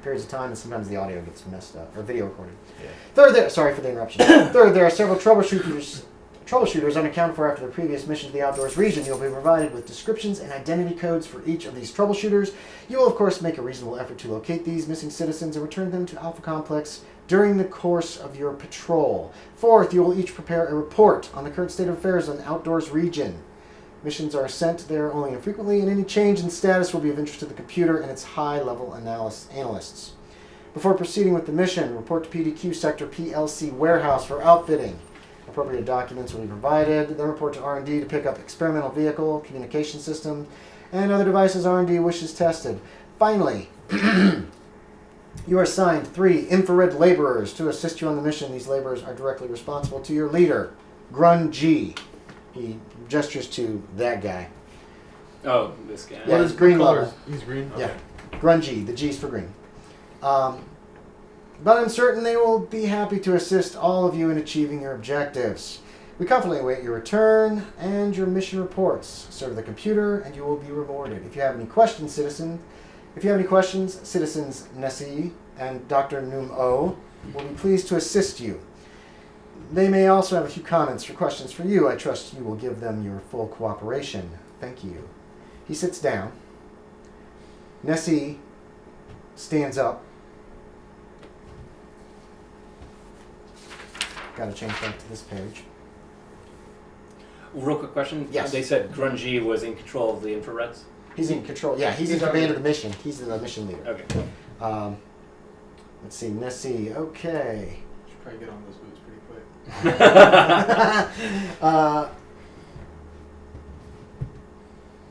periods of time, and sometimes the audio gets messed up, or video recorded. Yeah. Third, sorry for the interruption. Third, there are several troubleshooters unaccounted for after their previous mission to the outdoors region. You'll be provided with descriptions and identity codes for each of these troubleshooters. You will, of course, make a reasonable effort to locate these missing citizens and return them to Alpha Complex during the course of your patrol. Fourth, you will each prepare a report on the current state of affairs in the outdoors region. Missions are sent there only infrequently, and any change in status will be of interest to the computer and its high-level analysts. Before proceeding with the mission, report to PDQ Sector PLC Warehouse for outfitting. Appropriate documents will be provided. Then report to R&D to pick up experimental vehicle, communication system, and other devices R&D wishes tested. Finally, you are assigned 3 infrared laborers to assist you on the mission. These laborers are directly responsible to your leader, Grungy. He gestures to that guy. Oh, this guy. Yeah, he's green level. He's green? Okay. Yeah. Grungy. The G's for green. But I'm certain they will be happy to assist all of you in achieving your objectives. We confidently await your return and your mission reports. Serve the computer and you will be rewarded. If you have any questions, citizens Nessie and Dr. Noom-O will be pleased to assist you. They may also have a few comments or questions for you. I trust you will give them your full cooperation. Thank you. He sits down. Nessie stands up. Got to change back to this page. Real quick question. Yes. They said Grungy was in control of the infrareds. He's in control. Yeah, he's in command of the mission. He's the mission leader. Okay. Let's see. Nessie. Okay. Should probably get on those boots pretty quick.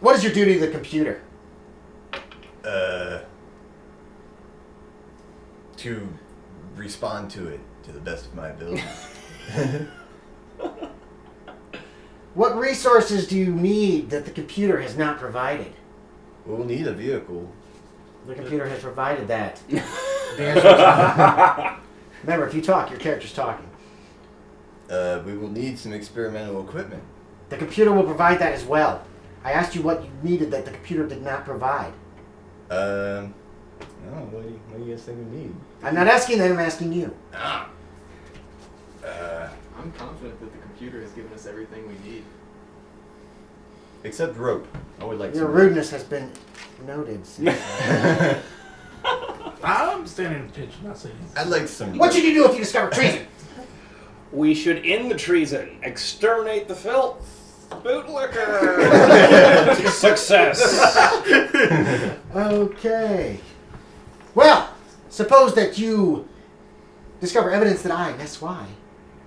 What is your duty to the computer? To respond to it to the best of my ability. What resources do you need that the computer has not provided? We'll need a vehicle. The computer has provided that. The answer Remember, if you talk, your character's talking. We will need some experimental equipment. The computer will provide that as well. I asked you what you needed that the computer did not provide. No, what do you guys think we need? I'm not asking that, I'm asking you. I'm confident that the computer has given us everything we need. Except rope. I would like Your some rudeness has been noted. I'm standing attention, not saying I'd like some What rope. should you do if you discover treason? We should end the treason. Exterminate the filth. Bootlicker. Success. Okay. Well, suppose that you discover evidence that I, Miss Y,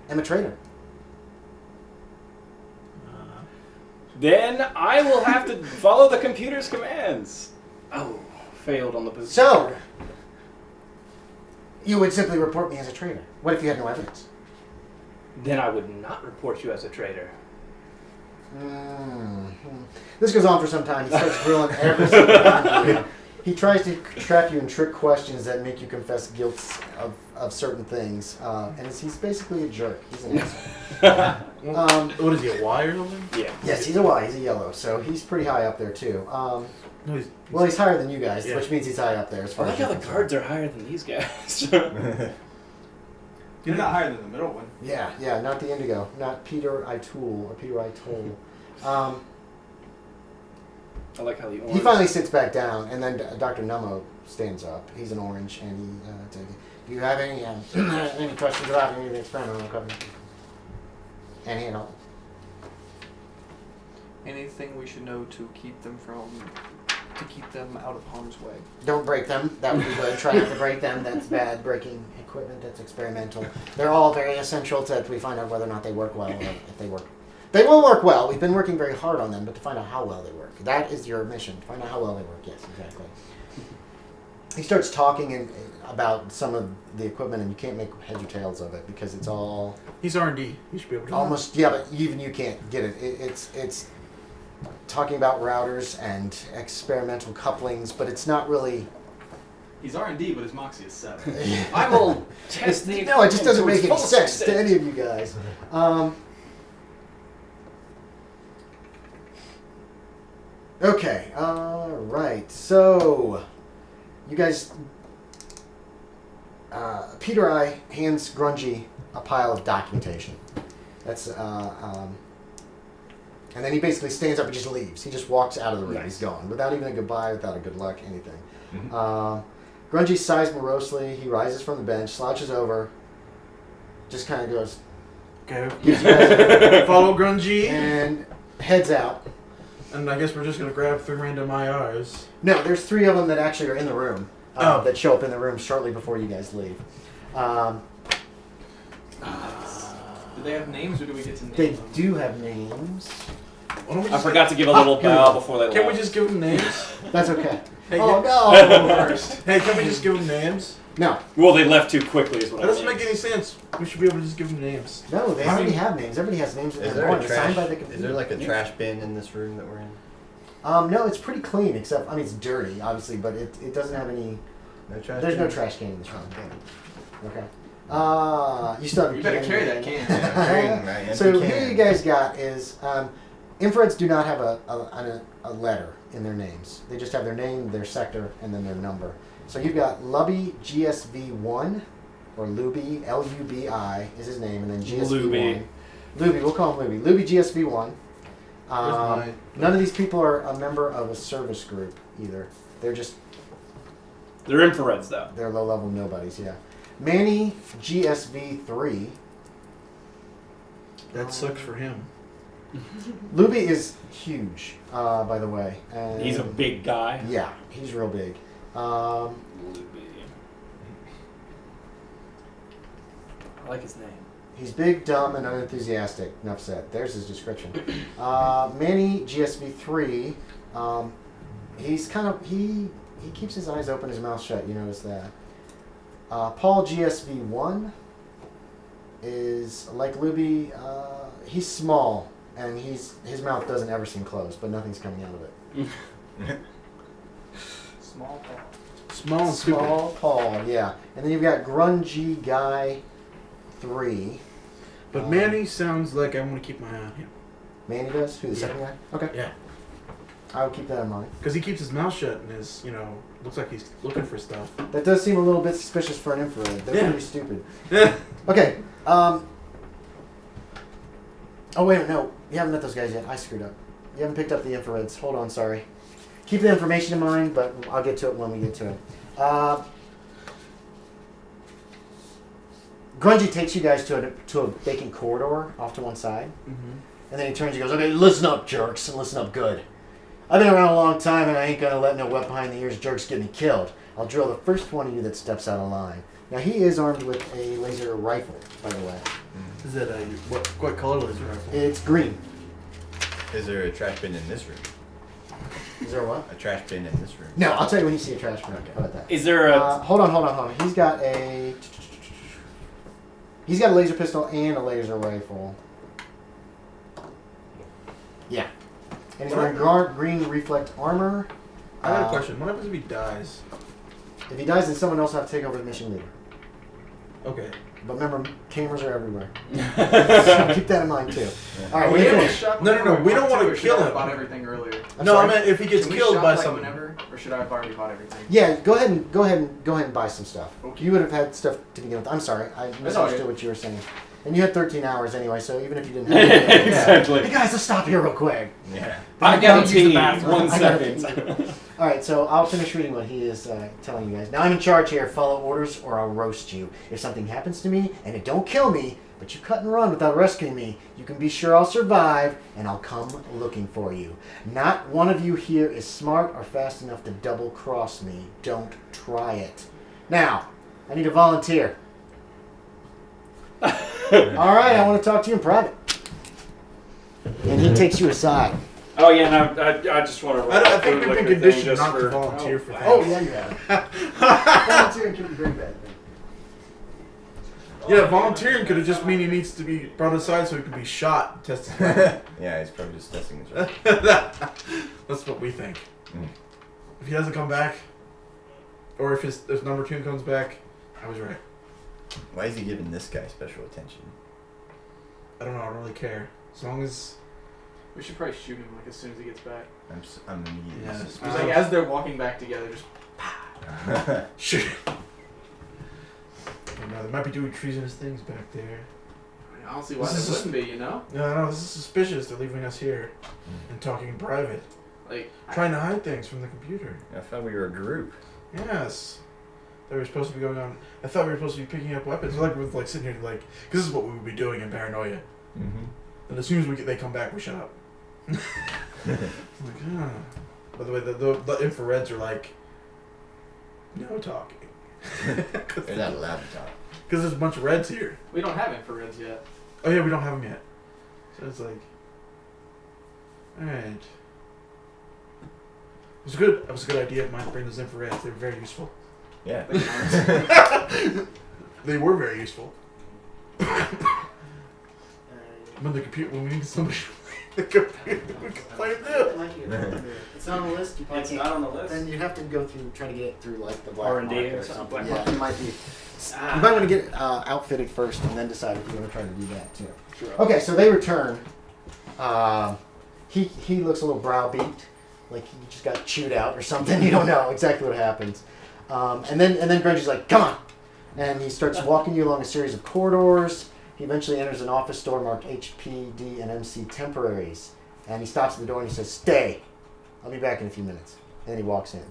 am a traitor. Then I will have to follow the computer's commands. Oh, failed on the boot. So, you would simply report me as a traitor. What if you had no evidence? Then I would not report you as a traitor. This goes on for some time. He starts grilling every single time. He tries to trap you in trick questions that make you confess guilt of certain things. And he's basically a jerk. He's an asshole. What is he, a Y or something? Yeah. Yes, he's a Y. He's a yellow. So he's pretty high up there, too. No, he's Well, he's higher than you guys, Yeah. which means he's high up there as I far like as how you're the concerned. guards are higher than these guys. You're not higher than the middle one. Yeah, not the Indigo. Not Peter Itul or Peter Itul. I like how the orange... He finally sits back down, and then Dr. Nummo stands up. He's an orange, and he says, do you have any any questions about any of the experimental equipment? Any at all? Anything we should know to keep them out of harm's way. Don't break them. That would be good. Try not to break them. That's bad. Breaking equipment, that's experimental. They're all very essential to we find out whether or not they work well, or if they work. They will work well. We've been working very hard on them, but to find out how well they work. That is your mission. To find out how well they work. Yes, exactly. He starts talking about some of the equipment, and you can't make heads or tails of it because it's all He's R&D. He should be able to. almost, yeah, but even you can't get it. It's talking about routers and experimental couplings, but it's not really. He's R&D, but his Moxie is 7. I will test the... No, it just doesn't to its make any full sense to extent. any of you guys. Okay, right. So, you guys Peter I hands Grungy a pile of documentation. That's and then he basically stands up and just leaves. He just walks out of the room. Nice. He's gone without even a goodbye, without a good luck, anything. Mhm. Grungy sighs morosely. He rises from the bench, slouches over, just kind of goes Okay. gives you guys Follow Grungy. and heads out. And I guess we're just gonna grab 3 random IRs. No, there's 3 of them that actually are in the room. Oh. That show up in the room shortly before you guys leave. Do they have names, or do we get to name They them? do have names. Why don't we I just forgot to give a little here we bow go. before they left. Can we just give them names? That's okay. Hey, Oh yeah. no! Hey, can we just give them names? No, Well, they left too quickly is what That I doesn't mean. make any sense. We should be able to just give them names. no, they I already mean- have names. Everybody has names. Is in there one. a It's signed trash? by the Is computer. there like a Yeah. trash bin in this room that we're in? No, it's pretty clean. Except, I mean, it's dirty, obviously, but it doesn't have any. No trash. There's no bin? trash can in this Oh, room. damn. Okay. You still have your You better can. carry that can. Yeah, carrying my empty So can. here you guys got is infrareds do not have a letter in their names. They just have their name, their sector, and then their number. So you've got Lubby GSV1 or Luby LUBI is his name, and then GSV1. Luby, we'll call him Luby. Luby GSV1. mine? None of these people are a member of a service group either. They're just They're infrareds, though. they're low level nobodies. Yeah. Manny GSV3. That sucks for him. Luby is huge, by the way. And He's a big guy. Yeah, he's real big. I like his name. He's big, dumb, and unenthusiastic. Enough said. There's his description. Manny GSV3. He's kind of he keeps his eyes open, his mouth shut. You notice that. Paul GSV1 is like Luby. He's small, and his mouth doesn't ever seem closed, but nothing's coming out of it. Small ball. Small and stupid. Small Paul, yeah. And then you've got Grungy Guy 3. But Manny sounds like I want to keep my eye on him. Manny does? Who, the second guy? Okay. Yeah. I'll keep that in mind. Because he keeps his mouth shut and is, looks like he's looking for stuff. That does seem a little bit suspicious for an infrared. They're Yeah. pretty stupid. Okay. Oh, wait a minute. No. You haven't met those guys yet. I screwed up. You haven't picked up the infrareds. Hold on, sorry. Keep the information in mind, but I'll get to it when we get to it. Grungy takes you guys to a vacant corridor off to one side. Mm-hmm. And then he turns and goes, okay, listen up, jerks, and listen up good. I've been around a long time, and I ain't gonna let no wet behind the ears jerks get me killed. I'll drill the first one of you that steps out of line. Now, he is armed with a laser rifle, by the way. Is that what color is your rifle? It's green. Is there a trash bin in this room? Is there what? A trash bin in this room? No, I'll tell you when you see a trash can. How about that? Is there a... Hold on. He's got a laser pistol and a laser rifle. Yeah. And he's wearing green reflect armor. I got a question. What happens if he dies? If he dies, then someone else will have to take over the mission leader. Okay. But remember, cameras are everywhere. So keep that in mind too. All right, We we don't- finished. No, we don't wanna kill him. I bought everything earlier. I'm No, sorry? I meant if he gets Can we killed shop, by like, someone. whenever, or should I have already bought everything? Yeah, go ahead and buy some stuff. Okay. You would have had stuff to begin with. I'm sorry, I all misunderstood good. what you were saying. And you had 13 hours anyway, so even if you didn't have it, Exactly. hey guys, let's stop here real quick. Yeah. I gotta gotta use the tea. bathroom. 1 I gotta second. All right, so I'll finish reading what he is telling you guys. Now I'm in charge here. Follow orders, or I'll roast you. If something happens to me and it don't kill me, but you cut and run without rescuing me, you can be sure I'll survive, and I'll come looking for you. Not one of you here is smart or fast enough to double cross me. Don't try it. Now, I need a volunteer. All right, I want to talk to you in private. And he takes you aside. Oh, yeah, no, I just want to... I think we've been conditioned not to volunteer for Oh, things. yeah, you have. Volunteering can be very bad. Yeah, volunteering could have just mean he needs to be brought aside so he can be shot and tested. Yeah, he's probably just testing his rifle. That's what we think. Mm. If he doesn't come back, or if number 2 comes back, I was right. Why is he giving this guy special attention? I don't know. I don't really care. As long as We should probably shoot him like as soon as he gets back. I'm immediately Yeah. It's suspicious. like as they're walking back together, just shoot. They might be doing treasonous things back there. I don't see why This they is- wouldn't be, you know? No, this is suspicious. They're leaving us here and talking in private. Like, Trying to hide things from the computer. I thought we were a group. Yes. They were supposed to be going on. I thought we were supposed to be picking up weapons. We're like sitting here like, this is what we would be doing in Paranoia. Mm-hmm. And as soon as they come back, we shut up. I'm like, ah. By the way, the infrareds are like, no talking. They're not allowed to talk. Because there's a bunch of reds here. we don't have infrareds yet. Oh yeah, we don't have them yet. So it's like, alright. It was good. That was a good idea of mine to bring those infrareds. They were very useful. Yeah. They were very useful. When the computer, when we need somebody, the computer, we can play them. It's not on the list. You probably It's can't. not on the list. Then you have to go through, try to get it through like the black R&D market or or something. something. Black Yeah, market. you might be. You might want to get outfitted first, and then decide if you want to try to do that too. Sure. Okay, so they return. He looks a little browbeat, like he just got chewed out or something. You don't know exactly what happens. And then Grungy's like, "Come on!" And he starts walking you along a series of corridors. He eventually enters an office door marked HPD and MC Temporaries. And he stops at the door and he says, "Stay. I'll be back in a few minutes." And then he walks in,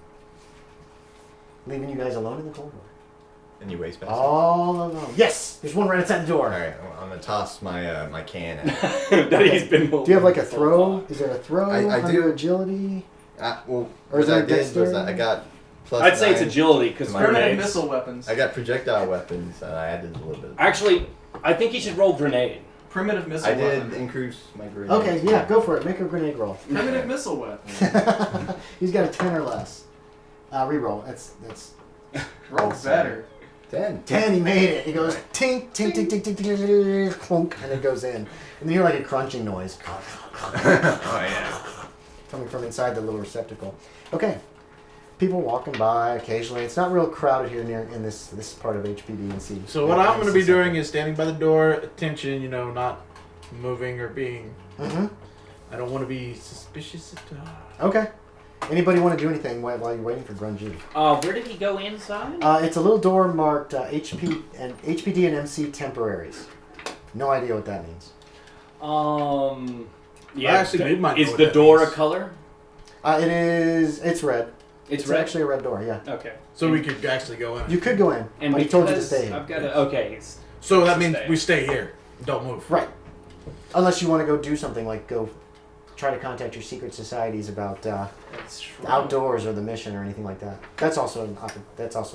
leaving you guys alone in the corridor. Any waste basket? All alone. Yes, there's one right outside the door. All right, well, I'm gonna toss my my can. At that he's been Do you have like a throw? Is there a throw? I under do. agility? Well, Or is what I that did was dexterity? I got plus. I'd say it's 9 agility because to my Primitive grenades. missile weapons. I got projectile weapons. I added a little bit. Actually, I think he should roll grenade. Primitive missile I did weapon. increase my grenades. Okay, yeah, go for it. Make a grenade roll. Primitive missile weapon. He's got a 10 or less. Reroll. That's Roll better. 10. 10. He made it. He goes tink, tink, tink, tink, tink, tink, tink, clunk, and it goes in. And you hear like a crunching noise Oh yeah. coming from inside the little receptacle. Okay. People walking by occasionally. It's not real crowded here near in this part of HPD and C. So what I'm going to be doing is standing by the door, attention, not moving or being. Mm-hmm. I don't want to be suspicious at all. Okay. Anybody want to do anything while you're waiting for Grungy? Where did he go inside? It's a little door marked HPD and MC Temporaries. No idea what that means. Yeah. I actually did might know Is what the that door means. a color? It's red. It's red. Actually a red door, yeah. Okay. So we could actually go in. You could go in, And but he told you to because stay here. I've got to. Okay. It's- So that means Stay. we stay here. Don't move. Right. Unless you want to go do something like go try to contact your secret societies about That's true. outdoors or the mission or anything like that. That's also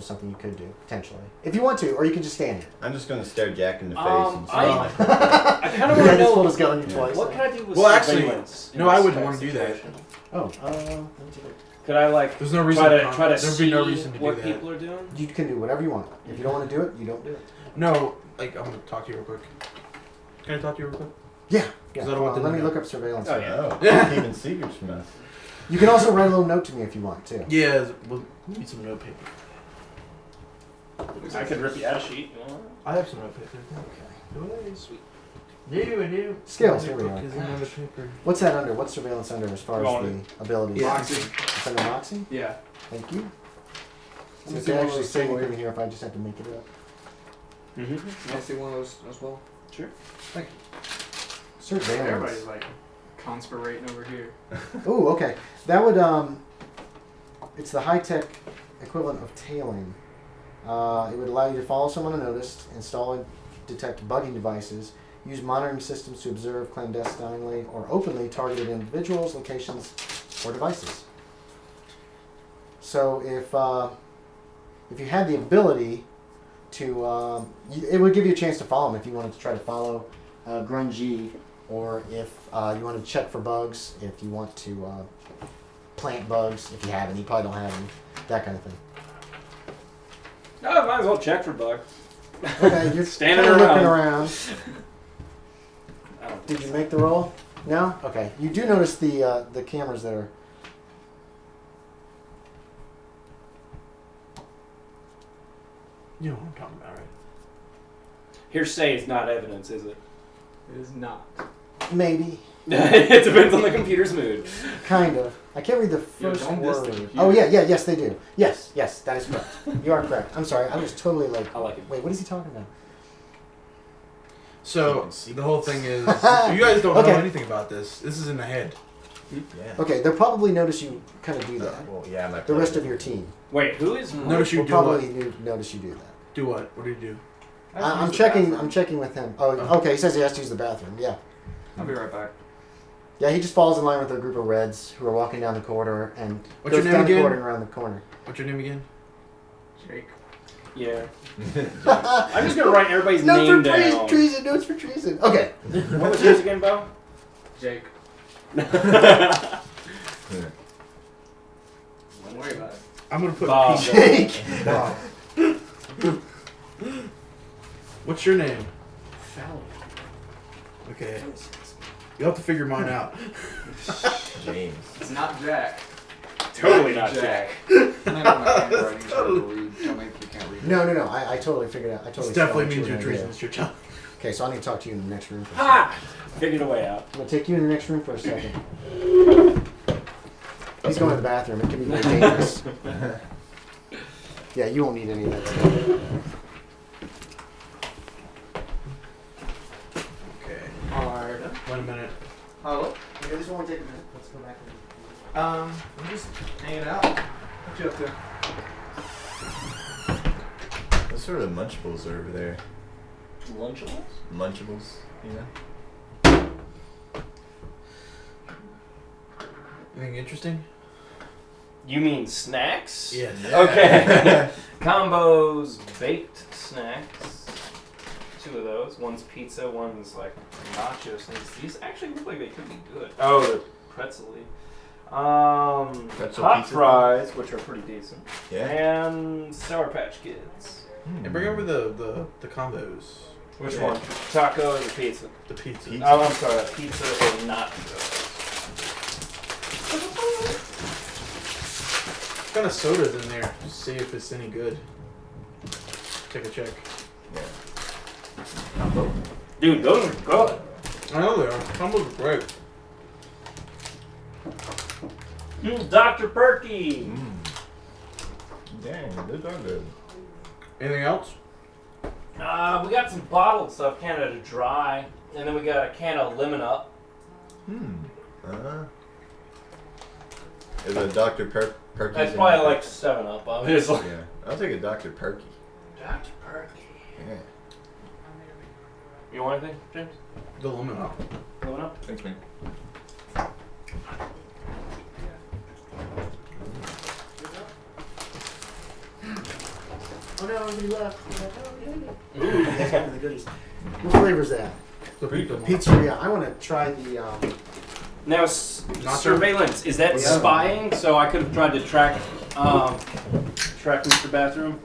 something you could do potentially if you want to, or you can just stand here. I'm just gonna stare Jack in the face and see. I kind of The want guy to just pulled know his gun on you twice. what can I do with Well, actually, surveillance. in no, I this wouldn't type want of to do that. situation? Oh, let me take a- Could I like There's no reason try to to try to there'd see be no reason to do what that. people are doing? you can do whatever you want. If you don't want to do it, you don't do it. No, like I'm gonna talk to you real quick. Can I talk to you real quick? Yeah. Because Yeah. I don't want Hold on, them let to me know. look up surveillance. Oh, yeah. Oh, Yeah. keeping secrets from us. You can also write a little note to me if you want to. Yeah, we'll need some note paper. I could rip you out a sheet. You want? I have some note paper. Okay. Sweet. I do. Skills. Here we are. Is another paper. What's that under? What's surveillance under as far as the abilities? Yeah. Moxie. It's under Moxie? Yeah. Thank you. So me it see can one of actually those say somewhere. anything here if I just have to make it up. Mm-hmm. I see one of those as well. Sure. Surveillance. Everybody's like conspirating over here. Ooh, okay. That would it's the high-tech equivalent of tailing. It would allow you to follow someone unnoticed, install and detect bugging devices, use monitoring systems to observe clandestinely or openly targeted individuals, locations, or devices. So if you had the ability to, it would give you a chance to follow them if you wanted to try to follow Grungy, or if you want to check for bugs, if you want to plant bugs, if you have any, you probably don't have any, that kind of thing. No, might as well check for bugs. Okay, you're Standing kinda around. looking around. I don't Did think you so. make the roll? No? Okay. You do notice the cameras that are... You know what I'm talking about, right? Hearsay is not evidence, is it? It is not. Maybe. It depends on the computer's mood. Kind of. I can't read the Yeah, first don't diss the word. computer. Oh yeah, yes they do. Yes, that is correct. You are correct. I'm sorry, I was totally like, I like it. wait, what is he talking about? So Keeping the whole thing is, you guys don't Okay. know anything about this. This is in the head. Yeah. Okay, they'll probably notice you kind of do that. Well, yeah, my The rest of your team Wait, who is? Notice you will do what? probably notice you do that. Do what? What do you do? I'm checking. I'm checking with him. Oh, okay. He says he has to use the bathroom. Yeah, I'll be right back. yeah. He just falls in line with a group of Reds who are walking down the corridor and What's goes your name down the again? corridor and around the corner. What's your name again? Jake. Yeah. I'm just gonna write everybody's Note name for down. treason. Notes for treason. Okay. What was yours again, Bo? Jake. Yeah. Don't worry about it. I'm gonna put Bob. P. Jake. Bob. What's your name? Fallon. Okay. You'll have to figure mine out. James. It's not Jack. Totally not Jack. Man, my handwriting's hard to read. Tell me if you can't read. No. I totally figured out. I totally. This definitely saw what you means were you're gonna treason. do. It's your child. Okay, so I need to talk to you in the next room. For a second. Ha! Figured a way out. I'm gonna take you in the next room for a second. He's going to the bathroom. It can be very dangerous. Yeah, you won't need any of that stuff. Okay. Alright. 1 minute. Hello? Okay, this won't take a minute. Let's go back. I'm just hanging out. What you up to? What sort of munchables are over there? Lunchables? Munchables, you know? Anything interesting? You mean snacks? Yes. Okay. Combos, baked snacks. 2 of those. One's pizza, one's like nachos things. These actually look like they could be good. Oh, they're pretzel-y. Pretzel Hot pizza? fries, which are pretty decent. Yeah. And Sour Patch Kids. And bring over the combos. Which Yeah. one? Taco or the pizza? The pizza. Pizza. Oh, I'm sorry. Pizza or nachos. What kind of soda's in there? Just see if it's any good. Take a check. Yeah. Dude, those are good. I know they are. Combos are great. Dr. Perky. Dang, those are good. Anything else? We got some bottled stuff, Canada Dry, and then we got a can of Lemon Up. Is a Dr. Perky? That's probably like 7 Up, obviously. Yeah. I'll take a Dr. Perky. Dr. Perky. Yeah. You want anything, James? The lemon up. Lemon Up? Thanks, man. Oh no, he left. Ooh, that's one of the goodies. What flavor's that? The pizza. Pizzeria. I want to try the. Now, Nacho? surveillance. Is that Yeah. spying? So I could have tried to track Mr. Bathroom?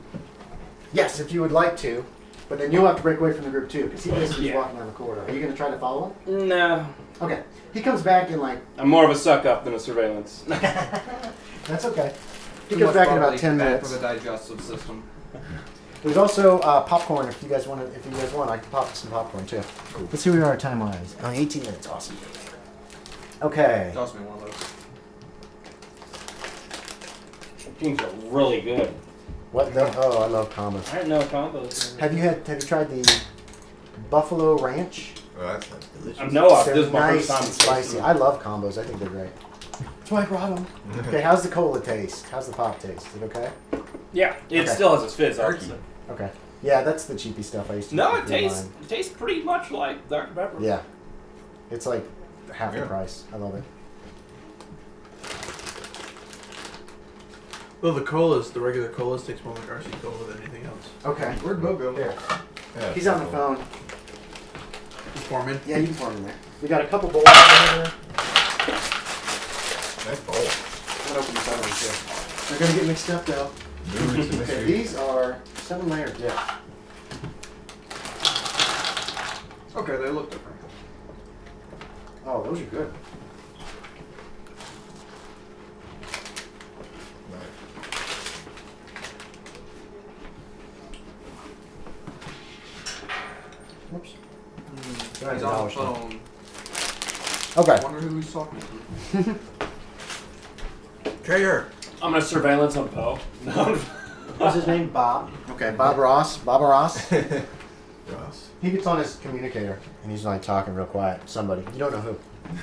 Yes, if you would like to, but then you'll have to break away from the group too, because he basically is Yeah. walking down the corridor. Are you going to try to follow him? No. Okay. He comes back in like. I'm more of a suck-up than a surveillance. That's okay. He Too comes much back in about barley, 10 bad minutes. for the digestive system. There's also popcorn if you guys want. If you guys want, I can pop some popcorn too. Let's see where we are time-wise. 18 minutes. Awesome. Okay. Toss me one of those. Things are really good. What the? Oh, I love combos. I didn't know combos. Have you tried the Buffalo Ranch? Oh, that sounds delicious. No, They're this is my nice first time and spicy. tasting I love combos. I think they're great. That's why I brought them. Okay, how's the cola taste? How's the pop taste? Is it okay? Yeah, it Okay. still has its fizz, obviously. Okay. Yeah, that's the cheapy stuff I used to No, use it to fill tastes mine. pretty much like Dr. Pepper. Yeah. It's like half the Yeah. price. I love it. Well, the regular colas takes more like RC cola than anything else. Okay. Where'd Bo go? Here. Yeah, He's on the cool. phone. Just pour 'em in. Yeah, you can pour them in there. We got a couple bowls over there. Nice bowl. I'm gonna open this other one too. They're gonna get mixed up though. Ooh, it's a Okay, mystery. these are 7-layer dip. Okay, they look different. Oh, those are good. Whoops. He's on the phone. Okay. I wonder who he's talking to. Traitor. I'm gonna surveillance on Poe. No. What's his name? Bob. Okay, Bob Ross. Bob Ross. Ross. He gets on his communicator and he's like talking real quiet. Somebody. You don't know who.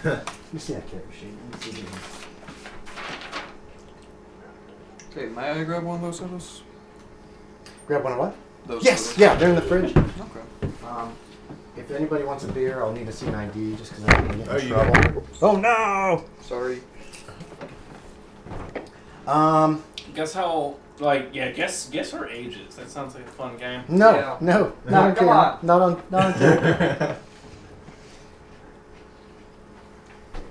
Let me see that character sheet. Let me see his name. Okay, may I grab one of those sodas? Grab one of what? Those Yes. sodas. Yeah, they're in the fridge. Okay. If anybody wants a beer, I'll need to see an ID just because I'm going to get in you trouble. Oh no! Sorry. Guess how? Like, yeah. Guess our ages. That sounds like a fun game. No, Yeah. no, No, not on come camera. on. Not on tape.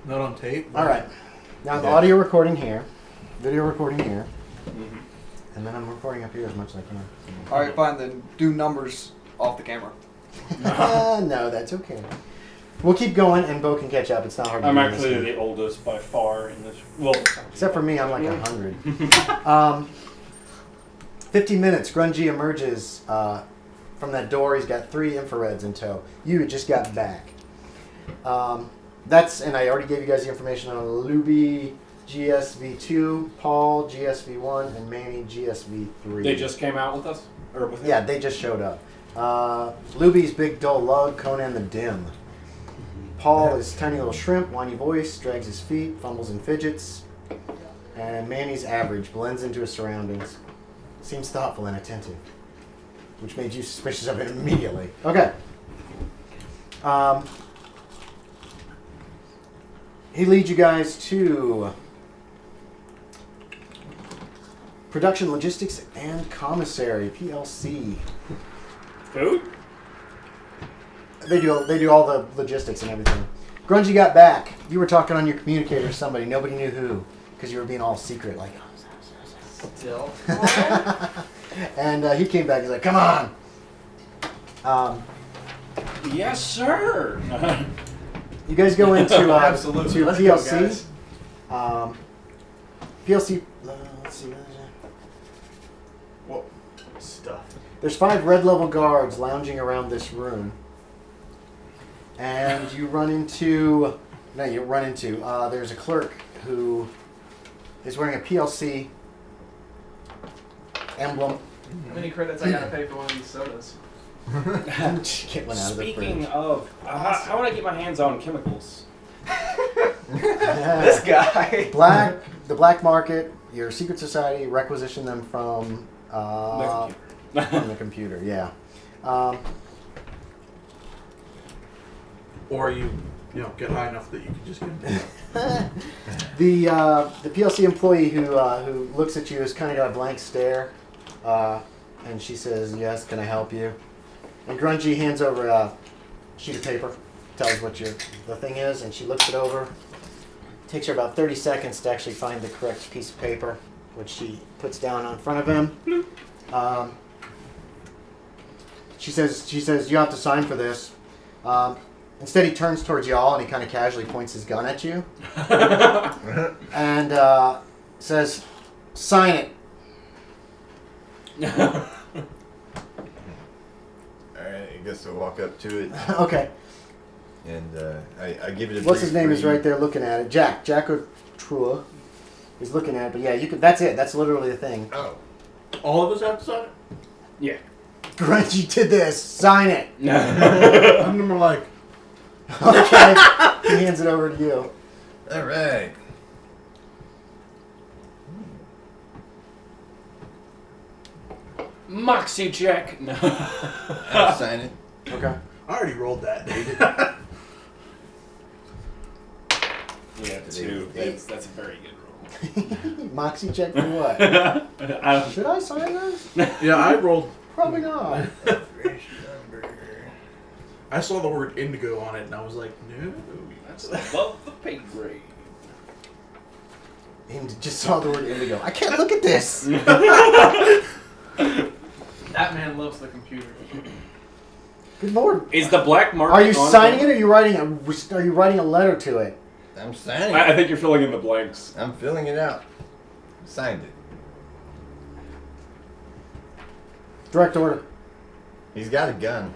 Not on tape. All right. Now I'm Yeah. audio recording here, video recording here, Mm-hmm. and then I'm recording up here as much as I can. Alright, fine then. Do numbers off the camera. No, that's okay. We'll keep going, and Bo can catch up. It's not hard to I'm do this actually game. the oldest by far in this. Well, Except for me, I'm like 100. 50 minutes. Grungy emerges from that door. He's got 3 infrareds in tow. You just got back. And I already gave you guys the information on Luby GSV2, Paul GSV1, and Manny GSV3. They just came out with us, or with him? Yeah, they just showed up. Luby's big dull lug, Conan the Dim. Paul is tiny little shrimp, whiny voice, drags his feet, fumbles and fidgets. And Manny's average, blends into his surroundings. Seems thoughtful and attentive, which made you suspicious of it immediately. Okay. He leads you guys to Production Logistics and Commissary, PLC. Food? They do all the logistics and everything. Grungy got back. You were talking on your communicator to somebody. Nobody knew who, because you were being all secret, like. Still. And he came back. He's like, "Come on." Yes, sir. You guys go into Absolutely. to Let's go, PLC. guys. PLC. Let's see. What stuff? There's 5 red level guards lounging around this room, and you run into. No, you run into. There's a clerk who is wearing a PLC emblem. How many credits I gotta pay for one of these sodas? Get one out of the Speaking fridge. of, how would I get my hands on chemicals? This guy. The black market, your secret society requisition them from from the computer. Yeah. Or you get high enough that you can just get them. The PLC employee who looks at you has kind of got a blank stare, and she says, "Yes, can I help you?" And Grungy hands over a sheet of paper, tells what the thing is, and she looks it over. Takes her about 30 seconds to actually find the correct piece of paper, which she puts down in front of him. She says, "You have to sign for this." Instead, he turns towards y'all and he kind of casually points his gun at you and says, "Sign it." Alright, I guess I'll walk up to it Okay. and I give it a What's his brief name is read. right there looking at it. Jack O'Trua is looking at it. But yeah, you could. That's it. That's literally the thing. Oh. All of us have to sign it? Yeah. Grungy did this. Sign it. I'm number like, Okay. He hands it over to you. Alright. Moxie check. No. I'll sign it. Okay. I already rolled that, David. Yeah, 2. That's a very good roll. Moxie check for what? Should I sign this? Yeah, I rolled. Probably not. I saw the word indigo on it and I was like, no. That's above the pay grade. And just saw the word indigo. I can't look at this. That man loves the computer. Good lord. Is the black market? Are you on signing here? it, or are you writing a letter to it? I'm signing I it. think you're filling in the blanks. I'm filling it out. Signed it. Direct order. He's got a gun.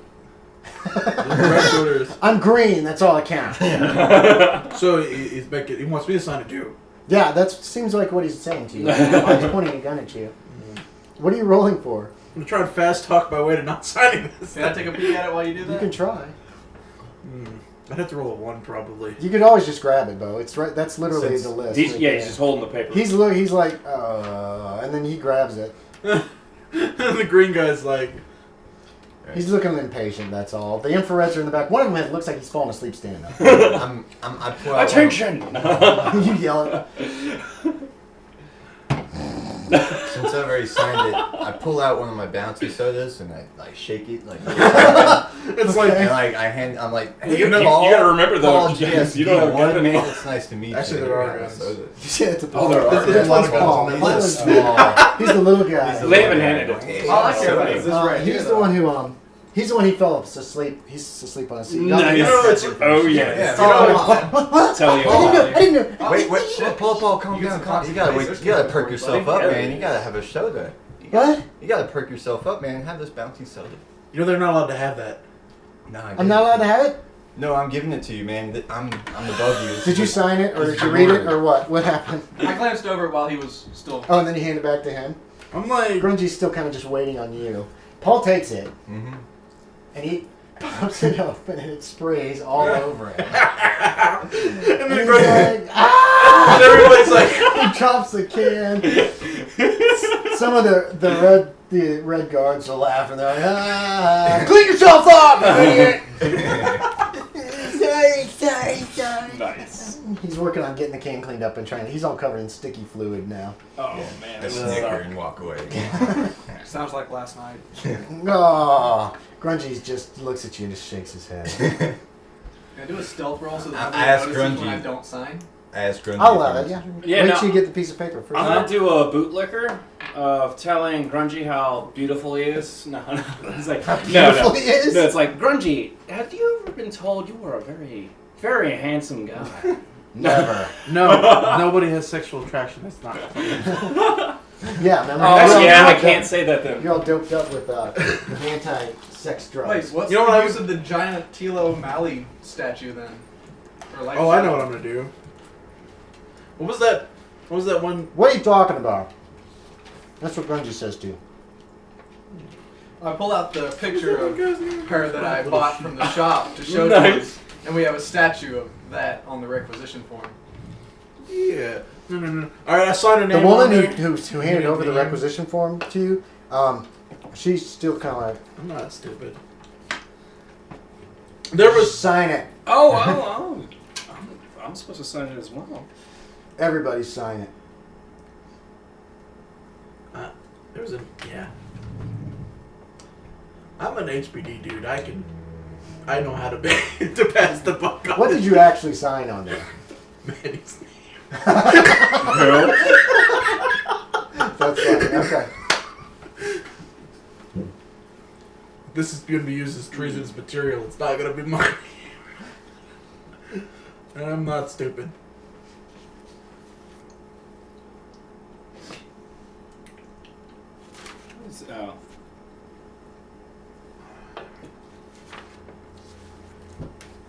Red shoulders. I'm green. That's all I count. So he wants me to sign it too. Yeah, that seems like what he's saying to you. He's pointing a gun at you. What are you rolling for? I'm trying to fast talk my way to not signing this. Can I take a peek at it while you do that? You can try. I'd have to roll a 1 probably. You could always just grab it, Bo. It's right. That's literally Since the list. He's, right yeah, there. he's just holding the paper. He's like, and then he grabs it. And the green guy's like, He's looking impatient. That's all. The infrareds are in the back. One of them looks like he's falling asleep standing up. I pull out Attention! You yell it. Since I've already signed it, I pull out one of my bouncy sodas and I like shake it like. it's like, And like I'm like, hey, You Paul, gotta remember though, Paul, GS, you don't have a one. company. It's nice to meet Actually, you. there are Yeah, guns. soda. Yeah, it's a Oh, there are. There's a lot of guns Paul. on that Paul list. is small. He's the little guy. They haven't handed it to me. All I care about is this right He's here, the though. one who He's the one he fell asleep. He's asleep on a seat. Nice. You know it's Oh yeah. Yeah. What? Tell you I all. didn't know. Wait, Paul, calm You down. get Calm. some You gotta coffee. wait. You gotta perk yourself up, Yeah. man. You gotta have a soda. What? You gotta perk yourself up, man. Have this bouncy soda. you know they're not allowed to have that. No, I'm not allowed to have it? No, I'm giving it to you, man. I'm above you. Did you sign it, or did you read it, or what? What happened? I glanced over it while he was still. Oh, and then you hand it back to him? I'm like, Grungy's still kind of just waiting on you. Paul takes it, Mm-hmm. and he pops it open, and it sprays all over him. and And then he's Greg- like, ah! and everybody's like, He drops the can. Some of the red guards are laughing. They're like, ah! Clean yourself up, idiot! sorry. Nice. He's working on getting the can cleaned up and trying. He's all covered in sticky fluid now. Oh Yeah, man, I this snicker is and walk away. Sounds like last night. Oh, Grungy just looks at you and just shakes his head. Can I do a stealth roll so that I asked nobody notices when Grungy. I don't sign? I asked Grungy. I'll allow it, yeah. Yeah, Wait no. till you get the piece of paper first. I'm gonna do a bootlicker of telling Grungy how beautiful he is. No, it's like Beautiful he is? No, it's like Grungy. Have you ever been told you are a very, very handsome guy? Never. no, nobody has sexual attraction. That's not. Yeah, remember? Oh You're yeah, all I doped can't up- say that then. You're all doped up with anti-sex drugs. Wait, what's You know the what I use was- of the giant Tilo O'Malley statue then? Or like Oh, I know what I'm gonna do. What was that? What was that one? What are you talking about? That's what Grungy says to you. I pull out the picture of her that I Little bought sheep. from the shop to show Nice. to him, and we have a statue of that on the requisition form. Yeah. No. All right, I signed a The name. woman on there. who handed over the requisition form to you, she's still kind of like, I'm not stupid. There was. sign it. Oh. I'm supposed to sign it as well. Everybody sign it. There was a. Yeah. I'm an HPD dude. I know how to to pass the buck on What did you actually sign on there? Manny's name. That's funny. Okay. This is going to be used as treasonous material. It's not going to be mine. And I'm not stupid. Oh.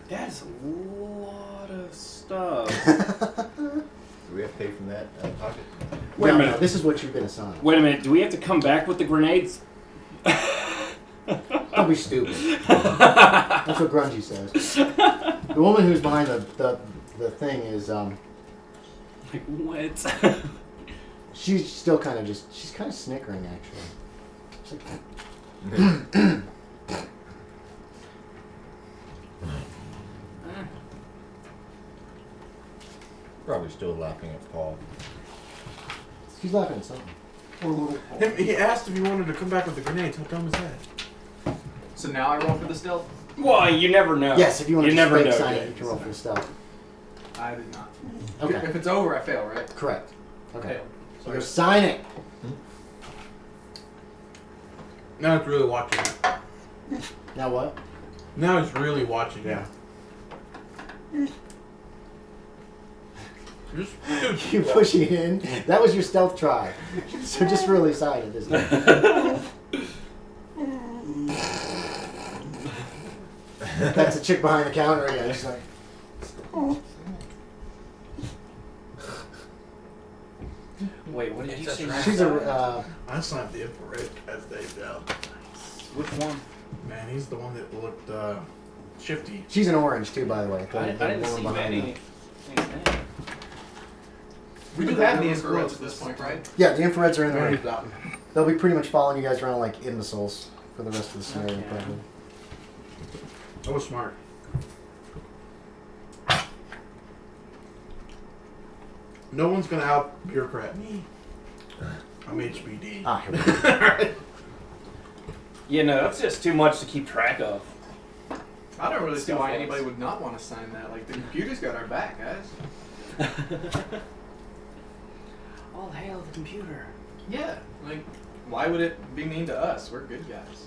That is a lot of stuff. Do we have to pay from that out of pocket? Wait a No, minute. no, this is what you've been assigned. Wait a minute. Do we have to come back with the grenades? Don't be stupid. That's what Grungy says. The woman who's behind the thing is Like what? she's still kind of she's kind of snickering actually. She's like, Probably still laughing at Paul. she's laughing at something. He asked if he wanted to come back with the grenades. How dumb is that? So now I roll for the stealth? Well, you never know. Yes, if you want to you just never fake know. sign it, Jay. you can roll for the stuff. I did not. Okay. If it's over, I fail, right? Correct. Okay. Fail. So go sign it. Now it's really watching it. Now what? Now he's really watching it. Just, dude, You pushing it in. That was your stealth try. So just really sign it, isn't it? That's a chick behind the counter. Yeah, she's like, Wait, what did you say? she's a. I slapped the infrared as they down. Which one? Man, he's the one that looked shifty. She's an orange too, by the way. I didn't see Betty. We do have the infrareds at this point, right? Yeah, the infrareds are in Very there. down. They'll be pretty much following you guys around like imbeciles for the rest of the scenario. Okay. Probably. That was smart. No one's gonna out bureaucrat me. I'm HBD. Ah, here we go. Yeah, no, that's just too much to keep track of. I don't really see Stuff why was. anybody would not want to sign that. Like, the computer's got our back, guys. All hail the computer. Yeah. Like, why would it be mean to us? We're good guys.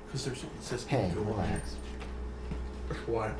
Because there's something that says Hey, go on. relax. Why?